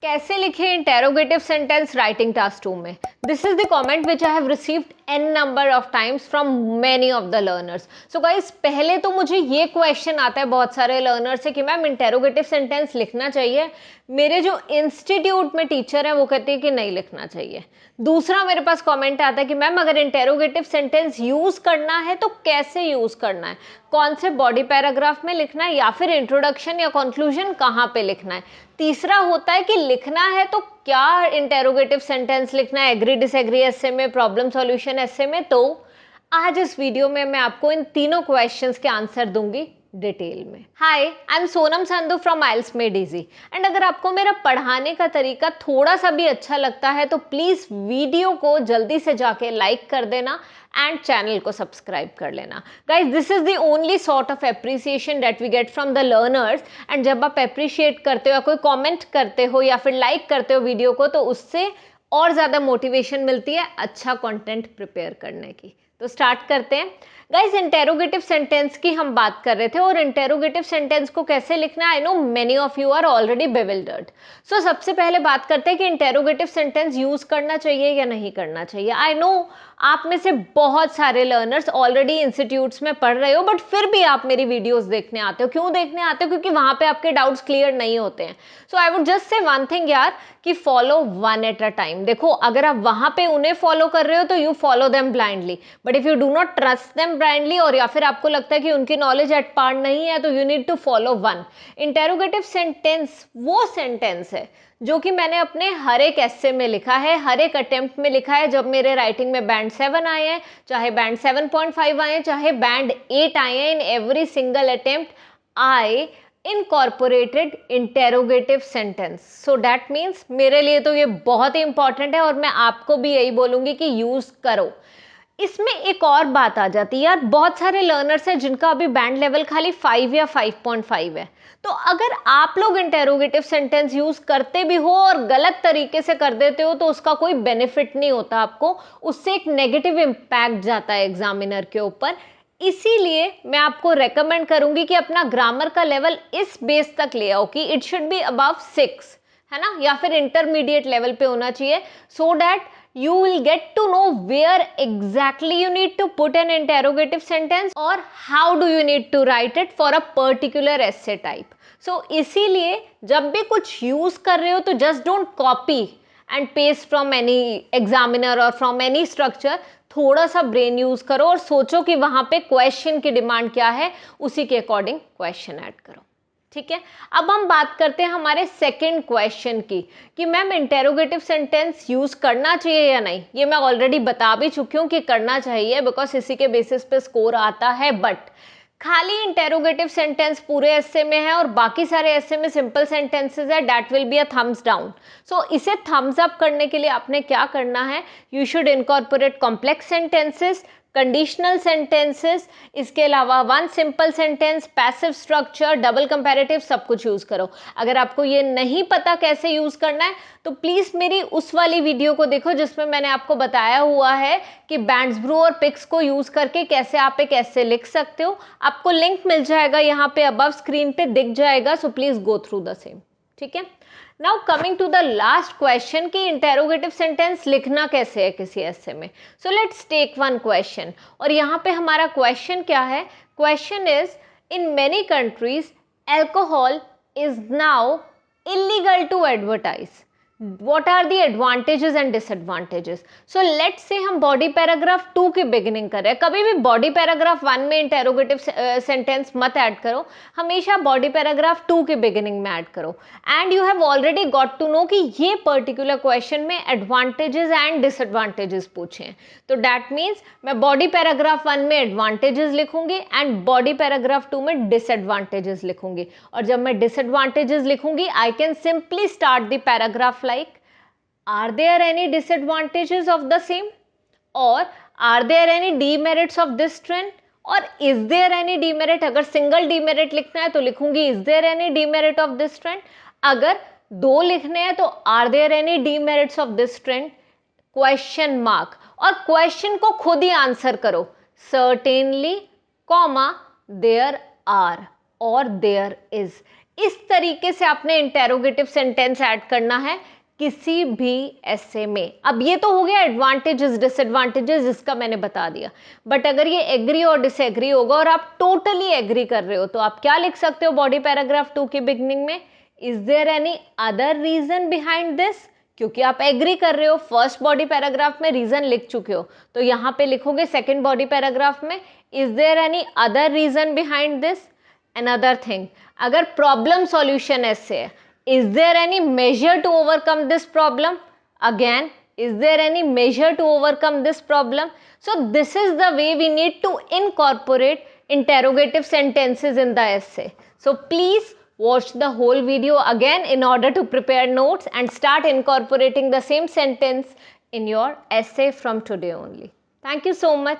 कैसे लिखें interrogative sentence writing task 2 में? This is the comment which I have received n number of times from many of the learners. So guys, पहले तो मुझे ये question आता है बहुत सारे लर्नर्स से कि मैम इंटेरोगेटिव सेंटेंस लिखना चाहिए. मेरे जो इंस्टीट्यूट में टीचर है वो कहते हैं कि नहीं लिखना चाहिए. दूसरा मेरे पास कमेंट आता है कि मैम अगर इंटेरोगेटिव सेंटेंस यूज करना है तो कैसे यूज करना है, कौन से बॉडी पैराग्राफ में लिखना है या फिर इंट्रोडक्शन या कंक्लूजन कहाँ पे लिखना है. तीसरा होता है कि लिखना है तो क्या इंटेरोगेटिव सेंटेंस लिखना है, एग्री डिसएग्री ऐसे में, प्रॉब्लम सॉल्यूशन ऐसे में. तो आज इस वीडियो में मैं आपको इन तीनों क्वेश्चंस के आंसर दूंगी डिटेल में. Hi, I am Sonam Sandhu from IELTS made easy. And अगर आपको मेरा पढ़ाने का तरीका थोड़ा सा भी अच्छा लगता है तो प्लीज वीडियो को जल्दी से जाके लाइक कर देना एंड चैनल को सब्सक्राइब कर लेना. Guys, this is the only sort of appreciation that we get from the learners. And जब आप अप्रिशिएट करते हो या कोई कमेंट करते हो या फिर लाइक करते हो वीडियो को, तो उससे और ज़्यादा मोटिवेशन मिलती है अच्छा कंटेंट प्रिपेयर करने की. तो स्टार्ट करते हैं. गाइज, इंटेरोगेटिव सेंटेंस की हम बात कर रहे थे और इंटेरोगेटिव सेंटेंस को कैसे लिखना है. I know many of you are already bewildered. So सबसे पहले बात करते हैं कि इंटेरोगेटिव सेंटेंस यूज करना चाहिए या नहीं करना चाहिए. आई नो आप में से बहुत सारे लर्नर्स ऑलरेडी इंस्टीट्यूट्स में पढ़ रहे हो, बट फिर भी आप मेरी वीडियोस देखने आते हो. क्यों देखने आते हो? क्योंकि वहां पे आपके डाउट्स क्लियर नहीं होते हैं. So I would just say one thing यार, कि follow one at a time. देखो, अगर आप वहां पे उन्हें फॉलो कर रहे हो तो you follow them blindly, but if you do not trust them blindly और या फिर आपको लगता है कि उनकी नॉलेज एट पार नहीं है, तो you need to follow one. Interrogative sentence वो सेंटेंस है जो कि मैंने अपने हर एक एस्से में लिखा है, हर एक अटेम्प्ट में लिखा है. जब मेरे राइटिंग में बैंड 7 आए हैं, चाहे बैंड 7.5 आए हैं, चाहे बैंड 8 आए हैं, in every single attempt I incorporated interrogative sentence. So that means मेरे लिए तो ये बहुत ही इंपॉर्टेंट है और मैं आपको भी यही बोलूंगी कि यूज करो. इसमें एक और बात आ जाती है यार, बहुत सारे लर्नर्स हैं जिनका अभी बैंड लेवल खाली 5 या 5.5 है. तो अगर आप लोग इंटेरोगेटिव सेंटेंस यूज करते भी हो और गलत तरीके से कर देते हो तो उसका कोई बेनिफिट नहीं होता आपको, उससे एक नेगेटिव इम्पैक्ट जाता है एग्जामिनर के ऊपर. इसीलिए मैं आपको रेकमेंड करूंगी कि अपना ग्रामर का लेवल इस बेस तक ले आओ कि इट शुड बी अबव 6, है ना, या फिर इंटरमीडिएट लेवल पे होना चाहिए, so that you will get to know where exactly you need to put an interrogative sentence or how do you need to write it for a particular essay type. So इसीलिए जब भी कुछ use कर रहे हो तो just don't copy and paste from any examiner or from any structure. थोड़ा सा ब्रेन यूज करो और सोचो कि वहां पे क्वेश्चन की डिमांड क्या है, उसी के अकॉर्डिंग क्वेश्चन ऐड करो. ठीक है, अब हम बात करते हैं हमारे सेकंड क्वेश्चन की कि मैम इंटेरोगेटिव सेंटेंस यूज करना चाहिए या नहीं. ये मैं ऑलरेडी बता भी चुकी हूँ कि करना चाहिए, बिकॉज इसी के बेसिस पे स्कोर आता है. बट खाली इंटेरोगेटिव सेंटेंस पूरे एस्से में है और बाकी सारे एस्से में सिंपल सेंटेंसेस है, that will be a thumbs down. So इसे थम्स अप करने के लिए आपने क्या करना है, you should incorporate complex sentences, conditional sentences, इसके अलावा one simple sentence, passive structure, double comparative, सब कुछ यूज करो. अगर आपको ये नहीं पता कैसे यूज करना है तो प्लीज मेरी उस वाली वीडियो को देखो जिसमें मैंने आपको बताया हुआ है कि बैंड्सब्रू और पिक्स को यूज करके कैसे आप एक ऐसे लिख सकते हो. आपको लिंक मिल जाएगा यहाँ पे, अबव स्क्रीन पे दिख जाएगा. So please go through the same. ठीक है, now coming to the last question कि इंटेरोगेटिव सेंटेंस लिखना कैसे है किसी ऐसे में. So let's take one question. और यहाँ पे हमारा क्वेश्चन क्या है? Question is, in many countries alcohol is now illegal to advertise. What are the advantages and disadvantages? So let's say हम बॉडी पैराग्राफ 2 की बिगिनिंग कर रहे हैं. कभी भी बॉडी पैराग्राफ 1 में इंटेरोगेटिव सेंटेंस मत ऐड करो, हमेशा बॉडी पैराग्राफ 2 की बिगिनिंग में ऐड करो. And you have already got to know कि ये पर्टिकुलर क्वेश्चन में एडवांटेजेस एंड डिसएडवांटेजेस पूछे हैं. तो दैट मीन्स मैं बॉडी पैराग्राफ 1 में एडवांटेजेस लिखूंगी एंड बॉडी पैराग्राफ 2 में डिसएडवांटेजेस लिखूंगी. और जब मैं डिसएडवांटेजेस लिखूंगी, I can simply start the paragraph like, are there any disadvantages of the same, or are there any demerits of this trend, or is there any demerit. अगर single demerit लिखना है तो लिखूंगी is there any demerit of this trend. अगर दो लिखने हैं तो are there any demerits of this trend, question mark. और क्वेश्चन को खुद ही आंसर करो, certainly, comma, there are or there is. इस तरीके से आपने इंटेरोगेटिव सेंटेंस ऐड करना है किसी भी ऐसे में। अब ये तो हो गया एडवांटेजेस डिसएडवांटेजेस, जिसका मैंने बता दिया। बट अगर ये एग्री और डिसएग्री होगा और आप टोटली एग्री कर रहे हो तो आप क्या लिख सकते हो बॉडी पैराग्राफ 2 की बिगनिंग में, is there any other reason behind this. क्योंकि आप एग्री कर रहे हो, फर्स्ट बॉडी पैराग्राफ में रीजन लिख चुके हो, तो यहाँ पे लिखोगे सेकेंड बॉडी पैराग्राफ में, is there any other reason behind this. Another thing, अगर प्रॉब्लम सॉल्यूशन ऐसे है, is there any measure to overcome this problem? Again, is there any measure to overcome this problem? So this is the way we need to incorporate interrogative sentences in the essay. So please watch the whole video again in order to prepare notes and start incorporating the same sentence in your essay from today only. Thank you so much.